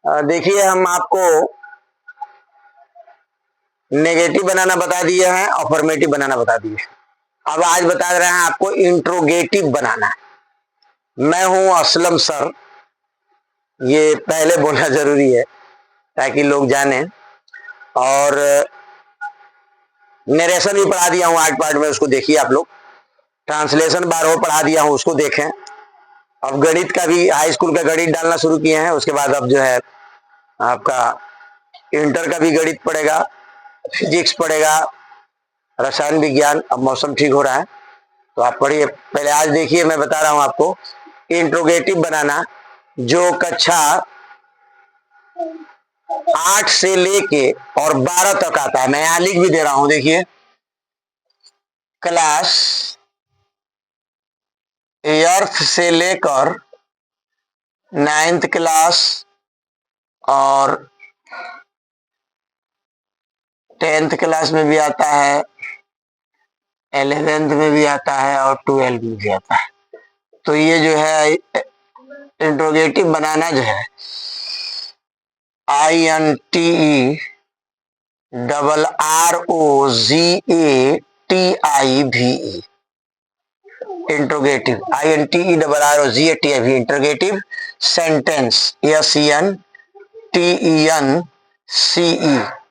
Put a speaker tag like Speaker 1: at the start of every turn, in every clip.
Speaker 1: देखिए हम आपको नेगेटिव बनाना बता दिए हैं, अफर्मेटिव बनाना बता दिए। अब आज बता रहे हैं आपको इंट्रोगेटिव बनाना। मैं हूं असलम सर, ये पहले बोलना जरूरी है ताकि लोग जाने। और नरेशन भी पढ़ा दिया हूं 8 पार्ट में, उसको देखिए आप लोग। ट्रांसलेशन 12 पढ़ा दिया हूं, उसको देखें। अब गणित का भी हाई स्कूल का गणित डालना शुरू किए हैं। उसके बाद अब जो है आपका इंटर का भी गणित पड़ेगा, फिजिक्स पड़ेगा, रसायन विज्ञान। अब मौसम ठीक हो रहा है तो आप पढ़िए। पहले आज देखिए, मैं बता रहा हूं आपको इंट्रोगेटिव बनाना, जो कक्षा 8 से लेके और 12 तक आता है। मैं यहां लिख भी दे रहा हूं, देखिए। क्लास एर्थ से लेकर 9th क्लास और 10th क्लास में भी आता है, 11th में भी आता है और 12th में भी आता है। तो ये जो है इंट्रोगेटिव बनाना जो है INTERROGATIVE, interrogative. INTERROGATIV interrogative sentence, SENTENCE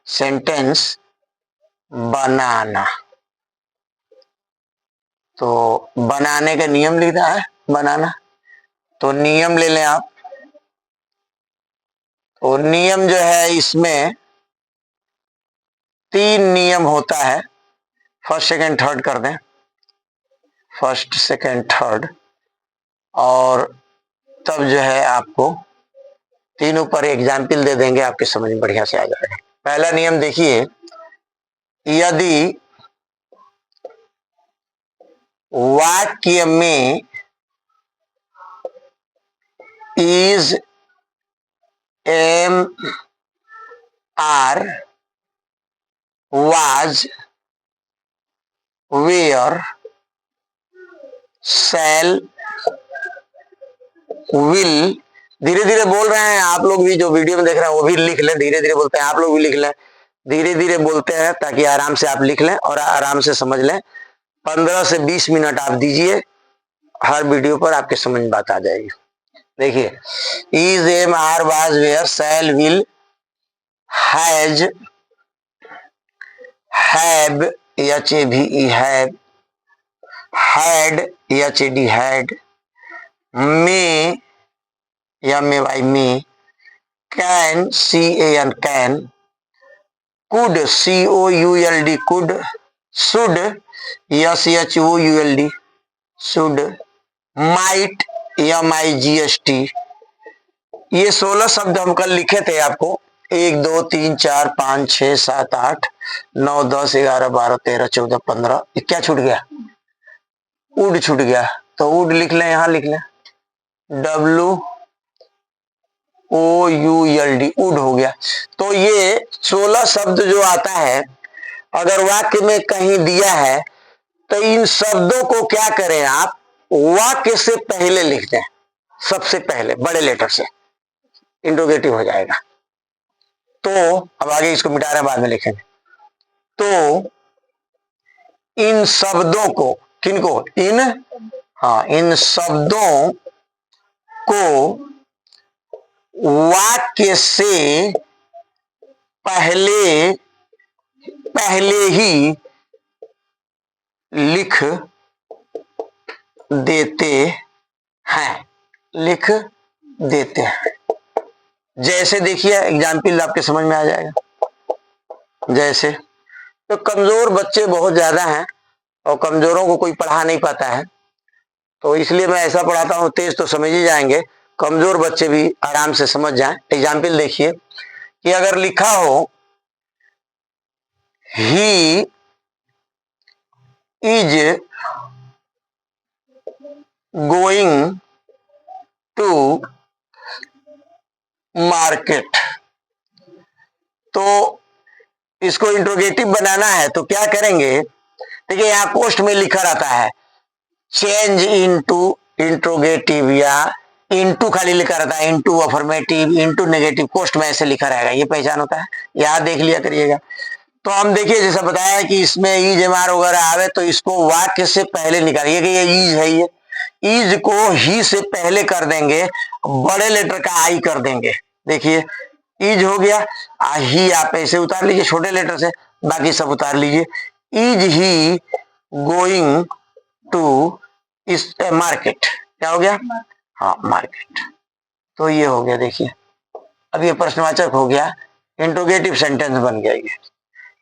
Speaker 1: sentence बनाना। तो बनाने का नियम लिखना है, बनाना। तो नियम ले लें आप। तो नियम जो है इसमें 3 नियम होता है। फर्स्ट सेकंड थर्ड कर दें, फर्स्ट सेकंड थर्ड, और तब जो है आपको तीनों पर एग्जाम्पल दे देंगे, आपके समझ में बढ़िया से आ जाएगा। पहला नियम देखिए, यदि वाक्य में is, am, are, was, were, shall, will, धीरे धीरे बोल रहे हैं आप लोग भी, जो वीडियो में देख रहे हैं वो भी लिख लें। धीरे धीरे बोलते हैं, आप लोग भी लिख लें। धीरे धीरे बोलते हैं ताकि आराम से आप लिख लें और आराम से समझ लें। 15 से 20 मिनट आप दीजिए, हर वीडियो पर आपके समझ में बात आ जाएगी। देखिए, is, am, are, was, were, shall, will, has, have, HAVE have, had, HAD had, may, MAY may, can, CAN can, could, COULD could, should, SHOULD should, might, MIGHT। ये 16 शब्द हम कल लिखे थे आपको। 1 2 3 4 5 6 7 8 9 10 11 12 13 14 15। क्या छूट गया? वुड छूट गया। तो वुड लिख लें, यहां लिख लें, WOULD, वुड हो गया। तो ये 16 शब्द जो आता है, अगर वाक्य में कहीं दिया है तो इन शब्दों को क्या करें आप, वाक्य से पहले लिख दें, सबसे पहले बड़े लेटर से, इंट्रोगेटिव हो जाएगा। तो अब आगे इसको मिटा रहे हैं, बाद में लिखेंगे। तो इन शब्दों को, किनको, इन शब्दों को वाक्य से पहले ही लिख देते हैं, लिख देते हैं। जैसे देखिए एग्जाम्पल आपके समझ में आ जाएगा। जैसे, तो कमजोर बच्चे बहुत ज्यादा हैं और कमजोरों को कोई पढ़ा नहीं पाता है, तो इसलिए मैं ऐसा पढ़ाता हूं, तेज तो समझ ही जाएंगे, कमजोर बच्चे भी आराम से समझ जाएं। एग्जाम्पल देखिए कि अगर लिखा हो he is going to market, तो इसको इंट्रोगेटिव बनाना है तो क्या करेंगे, देखिए यहां पोस्ट में लिखा रहता है चेंज इनटू इंट्रोगेटिव या इंटू खाली लिखा रहता है, into affirmative, into negative, post में ऐसे लिखा रहेगा, ये पहचान होता है, याद देख लिया करिएगा। तो हम देखिए जैसा बताया कि इसमें ईज एमआर वगैरह आवे तो इसको वाक्य से पहले निकालिए कि ये ईज है, ये ईज को ही से पहले कर देंगे, बड़े लेटर का आई कर देंगे। देखिए ईज हो गया, ही आप ऐसे उतार लीजिए छोटे लेटर से, बाकी सब उतार लीजिए। इज ही गोइंग टू इस मार्केट, क्या हो गया? हाँ मार्केट। तो ये हो गया, देखिए अब ये प्रश्नवाचक हो गया, इंट्रोगेटिव सेंटेंस बन गया ये।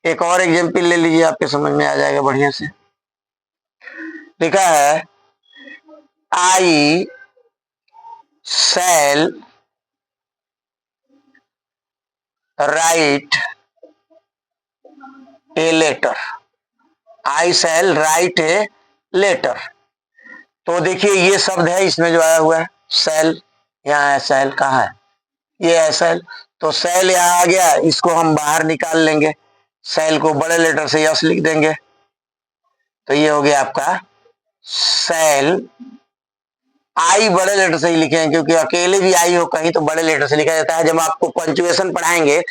Speaker 1: एक और एग्जाम्पल ले लीजिए, आपके समझ में आ जाएगा बढ़िया से। लिखा है I shall write a letter, I shall write a letter. तो देखिए ये शब्द है इसमें जो आया हुआ है शैल, यहाँ है शैल, कहाँ है? ये है शैल। तो शैल यहाँ आ गया, इसको हम बाहर निकाल लेंगे, शैल को बड़े लेटर से यस लिख देंगे, तो ये हो गया आपका शैल। आई बड़े लेटर से ही लिखेंगे क्योंकि अकेले भी आई हो कहीं तो बड़े लेटर से लिखा जाता है। जब आपको पंचुएशन पढ़ाएंगे,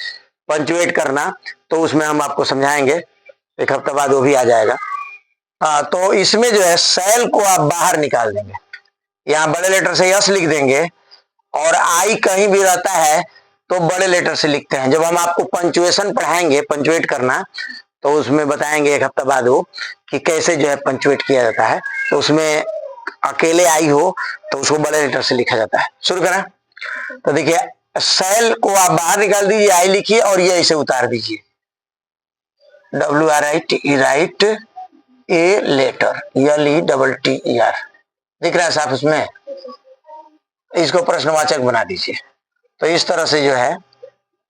Speaker 1: पंचुएट करना, तो उसमें हम आपको समझाएंगे, एक हफ्ता बाद वो भी आ जाएगा। तो इसमें जो है शैल को आप बाहर निकाल देंगे, यहाँ बड़े लेटर से यस लिख देंगे, और आई कहीं भी रहता है तो बड़े लेटर से लिखते हैं। जब हम आपको पंचुएशन पढ़ाएंगे, पंचुएट करना, तो उसमें बताएंगे एक हफ्ता बाद वो कि कैसे जो है पंचुएट किया जाता है। तो उसमें अकेले आई हो तो उसको बड़े लेटर से लिखा जाता है। शुरू करें। तो देखिए शैल को आप बाहर निकाल दीजिए, आई लिखिए और ये इसे उतार दीजिए, WRITE write a letter, LETTER। दिख रहा है साफ उसमें? इसको प्रश्नवाचक बना दीजिए। तो इस तरह से जो है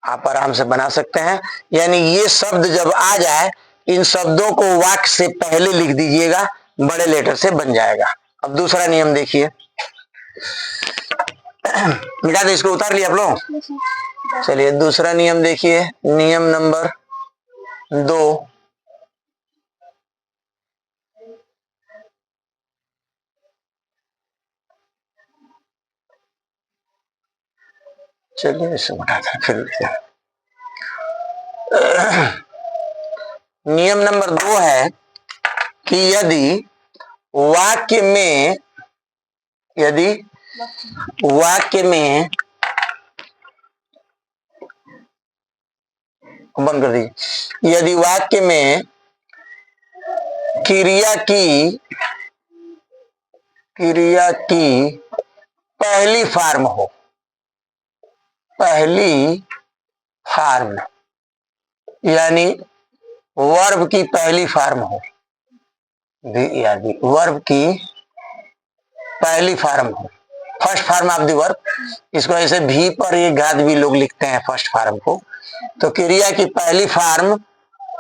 Speaker 1: आप आराम से बना सकते हैं। यानी ये शब्द जब आ जाए, इन शब्दों को वाक्य से पहले लिख दीजिएगा, बड़े लेटर से बन जाएगा। अब दूसरा नियम देखिए, मिटा दे, इसको उतार लिया आप लोग। चलिए दूसरा नियम देखिए, नियम नंबर 2। चलिए इसे उठाकर फिर नियम नंबर 2 है कि यदि वाक्य में बंद कर दीजिए, यदि वाक्य में क्रिया की पहली फॉर्म हो, यानी वर्ब की पहली फॉर्म हो, वर्ब की पहली फॉर्म हो, first form of the verb, इसको ऐसे भी पर ये घात भी लोग लिखते हैं फर्स्ट फॉर्म को। तो क्रिया की पहली फॉर्म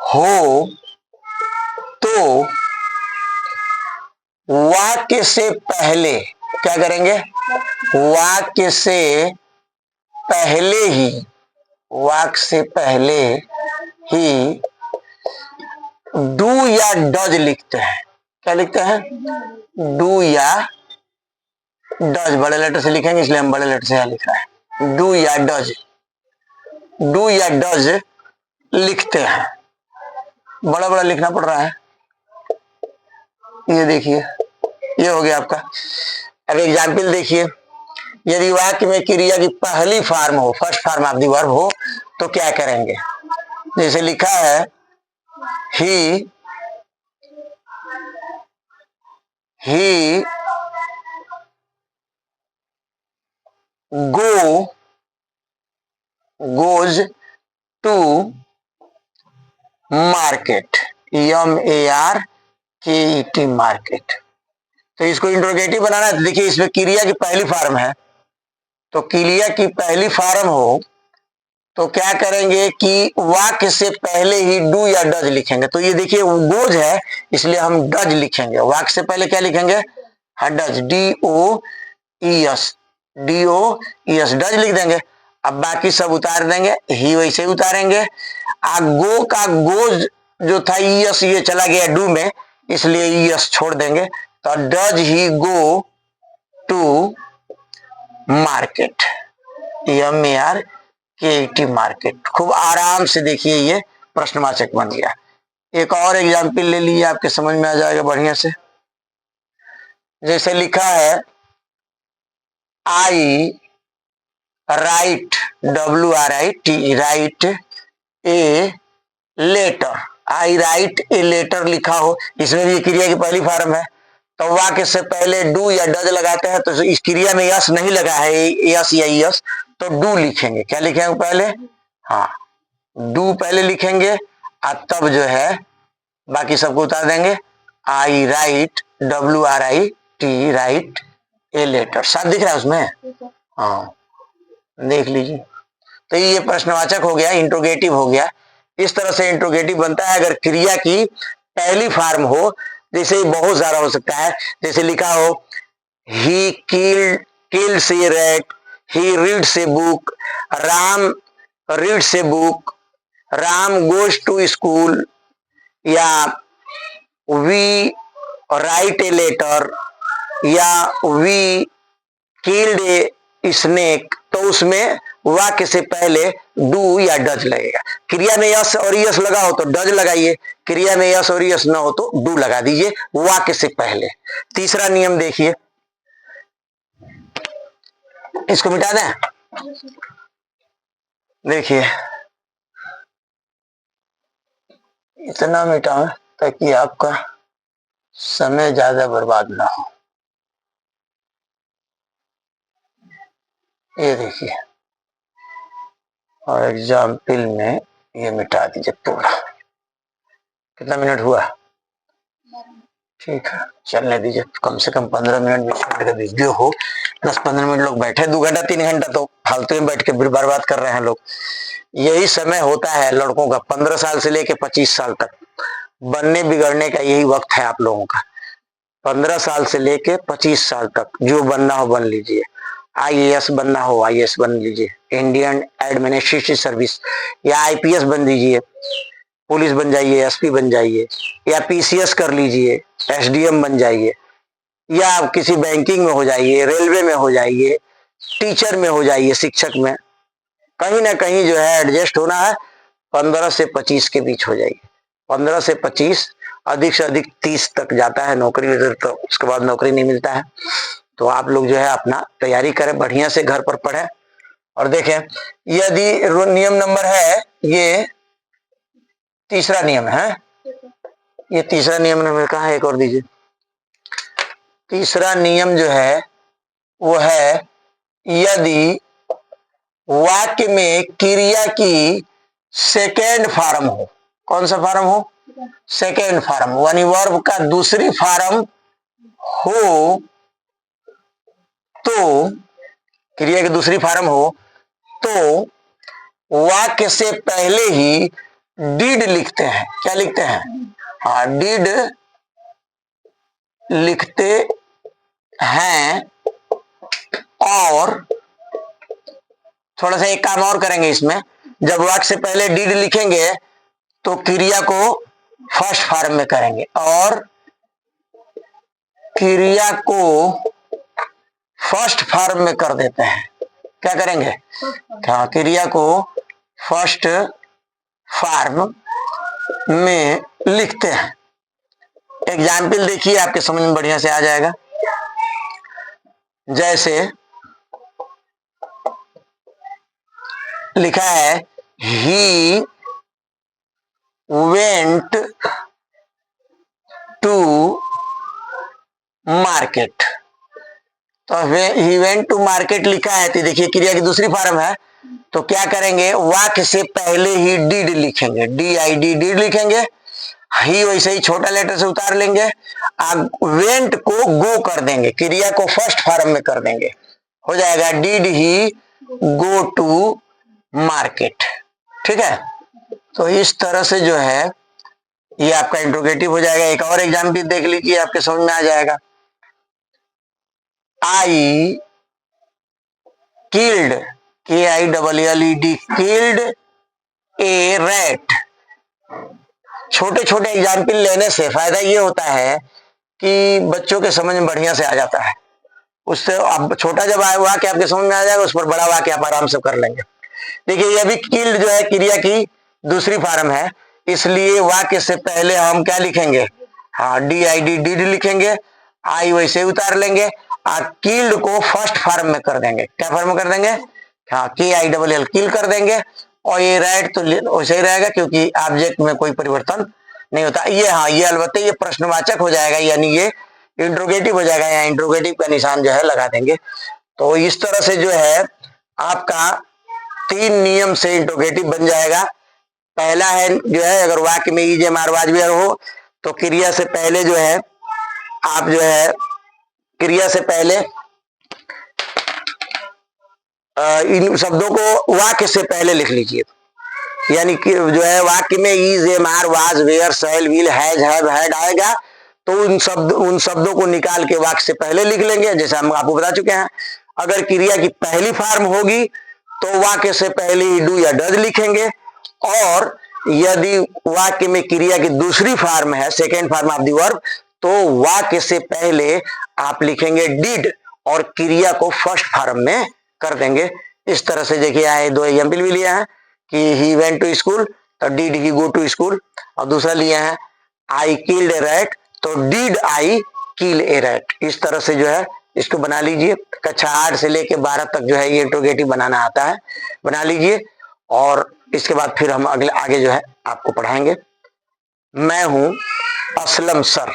Speaker 1: हो तो वाक्य से पहले क्या करेंगे? वाक्य से पहले ही डू या डज लिखते हैं। क्या लिखते हैं? डू या डज, बड़े लेटर से लिखेंगे इसलिए हम बड़े लेटर से यहां लिख रहे हैं, डू या डज लिखते हैं। बड़ा बड़ा लिखना पड़ रहा है, ये देखिए ये हो गया आपका। अब एग्जाम्पल देखिए, यदि वाक्य में क्रिया की पहली फॉर्म हो, first form of the verb हो, तो क्या करेंगे? जैसे लिखा है ही goes to market, MARKET, market. तो इसको इंट्रोगेटिव बनाना है। देखिए इसमें क्रिया की पहली फॉर्म है, तो क्रिया की पहली फॉर्म हो तो क्या करेंगे कि वाक्य से पहले ही डू या डज लिखेंगे। तो ये देखिए गोज है इसलिए हम डज लिखेंगे, वाक्य से पहले क्या लिखेंगे? डज, DOES, डज लिख देंगे। अब बाकी सब उतार देंगे, ही वैसे ही उतारेंगे। गो का गोज जो था ईएस, ये चला गया डू में, इसलिए ईएस छोड़ देंगे। तो does he go to market, MARKET market. खूब आराम से देखिए ये प्रश्नवाचक बन गया। एक और एग्जाम्पल ले लीजिए, आपके समझ में आ जाएगा बढ़िया से। जैसे लिखा है I write, WRIT, write a letter. I write a letter लिखा हो, इसमें भी क्रिया की पहली फॉर्म है, तो वाक्य से पहले डू या डज लगाते हैं, तो इस क्रिया में यस नहीं लगा है, यस या यस, तो डू लिखेंगे। क्या लिखेंगे पहले? हाँ, डू पहले लिखेंगे और तब जो है बाकी सबको उतार देंगे। I write, WRIT, write a letter. साथ दिख रहा है उसमें? हाँ, देख लीजिए। तो ये प्रश्नवाचक हो गया, इंट्रोगेटिव हो गया। इस तरह से इंट्रोगेटिव बनता है अगर क्रिया की पहली फॉर्म हो। जैसे बहुत सारा हो सकता है, जैसे लिखा हो he kills a rat, he reads a book, Ram reads a book, Ram goes to school, या वी राइट ए लेटर, या वी किल्ड ए स्नेक। तो उसमें वाक्य से पहले डू या डज लगेगा। क्रिया में यस और यस लगा हो तो डज लगाइए, क्रिया में यस और यस ना हो तो डू लगा दीजिए वाक्य से पहले। तीसरा नियम देखिए, इसको मिटा दें। देखिए इतना मिटाएं ताकि आपका समय ज्यादा बर्बाद ना हो। ये देखिए, और एग्जाम्पल में ये मिटा दीजिए पूरा। कितना मिनट हुआ? ठीक है, चलने दीजिए। कम से कम 15 मिनट 20 मिनट का वीडियो हो। 10-15 मिनट लोग बैठे, 2 घंटा 3 घंटा तो फालतू में बैठ के बर्बाद कर रहे हैं लोग। यही समय होता है लड़कों का, 15 साल से लेके 25 साल तक बनने बिगड़ने का यही वक्त है आप लोगों का। 15 साल से लेके 25 साल तक जो बनना हो बन लीजिए। IAS बनना हो IAS बन लीजिए, इंडियन एडमिनिस्ट्रेटिव सर्विस, या IPS बन लीजिए, पुलिस बन जाइए, SP बन जाइए, या PCS कर लीजिए, SDM बन जाइए, या आप किसी बैंकिंग में हो जाइए, रेलवे में हो जाइए, टीचर में हो जाइए, शिक्षक में। कहीं ना कहीं जो है एडजस्ट होना है। 15 से 25 के बीच हो जाइए। 15 से 25, अधिक से अधिक 30 तक जाता है नौकरी, तो उसके बाद नौकरी नहीं मिलता है। तो आप लोग जो है अपना तैयारी करें, बढ़िया से घर पर पढ़ें। और देखें, यदि नियम नंबर है, ये तीसरा नियम है, ये तीसरा नियम नंबर कहाँ है? एक और दीजिए। तीसरा नियम जो है वो है, यदि वाक्य में क्रिया की सेकेंड फॉर्म हो। कौन सा फॉर्म हो? सेकेंड फॉर्म, यानी वर्ब का दूसरी फॉर्म हो, तो क्रिया की दूसरी फॉर्म हो तो वाक्य से पहले ही डिड लिखते हैं। क्या लिखते हैं? हाँ, डिड लिखते हैं। और थोड़ा सा एक काम और करेंगे इसमें, जब वाक्य से पहले डिड लिखेंगे तो क्रिया को फर्स्ट फॉर्म में करेंगे, और क्रिया को फर्स्ट फॉर्म में कर देते हैं। क्या करेंगे? हाँ, क्रिया को फर्स्ट फॉर्म में लिखते हैं। एग्जाम्पल देखिए, आपके समझ में बढ़िया से आ जाएगा। जैसे लिखा है ही वेंट टू मार्केट। तो ही वेंट टू मार्केट लिखा है, तो देखिए क्रिया की दूसरी फॉर्म है। तो क्या करेंगे? वाक्य से पहले ही डिड लिखेंगे, DID, डिड लिखेंगे। ही वैसे ही छोटा लेटर से उतार लेंगे, वेंट को गो कर देंगे, क्रिया को फर्स्ट फॉर्म में कर देंगे, हो जाएगा did he go to market. ठीक है, तो इस तरह से जो है ये आपका इंट्रोगेटिव हो जाएगा। एक और एग्जाम्पल देख लीजिए, आपके समझ में आ जाएगा। I killed, KILLED, killed a rat. छोटे छोटे एग्जाम्पल लेने से फायदा ये होता है कि बच्चों के समझ में बढ़िया से आ जाता है। उससे अब छोटा जब वाक्य आपके समझ में आ जाएगा, उस पर बड़ा वाक्य आप आराम से कर लेंगे। देखिए ये भी किल्ड जो है क्रिया की दूसरी फॉर्म है, इसलिए वाक्य से पहले हम क्या लिखेंगे, हाँ DID डिड लिखेंगे, आई वैसे उतार लेंगे और किल्ड को फर्स्ट फॉर्म में कर देंगे। क्या फॉर्म में कर देंगे, हाँ KILL किल कर देंगे। और ये राइट तो वैसे ही रहेगा क्योंकि ऑब्जेक्ट में कोई परिवर्तन नहीं होता। ये हाँ ये अलबत्ते ये प्रश्नवाचक हो जाएगा, यानी ये इंट्रोगेटिव हो जाएगा, यहाँ इंट्रोगेटिव का निशान जो है लगा देंगे। तो इस तरह से जो है आपका 3 नियम से इंट्रोगेटिव बन जाएगा। पहला है जो है अगर वाक्य में is am are was were हो तो क्रिया से पहले जो है आप जो है क्रिया से पहले इन शब्दों को वाक्य से पहले लिख लीजिए। यानी कि जो है वाक्य में is am are was were shall will has have had आएगा तो उन शब्दों को निकाल के वाक्य से पहले लिख लेंगे, जैसे हम आपको बता चुके हैं। अगर क्रिया की पहली फॉर्म होगी तो वाक्य से पहले डू या डज लिखेंगे, और यदि वाक्य में क्रिया की दूसरी फॉर्म है, second form of the verb, तो वाक्य से पहले आप लिखेंगे डिड और क्रिया को फर्स्ट फॉर्म में कर देंगे। इस तरह से देखिए यहाँ 2 एग्जाम्पल भी लिया है कि ही वेंट टू स्कूल तो did he go to school, और दूसरा लिया है आई किल्ड ए रैट तो did I kill a rat. इस तरह से जो है इसको बना लीजिए। कक्षा 8 से लेके 12 तक जो है ये इंट्रोगेटिव बनाना आता है, बना लीजिए। और इसके बाद फिर हम आगे जो है आपको पढ़ाएंगे। मैं हूं असलम सर।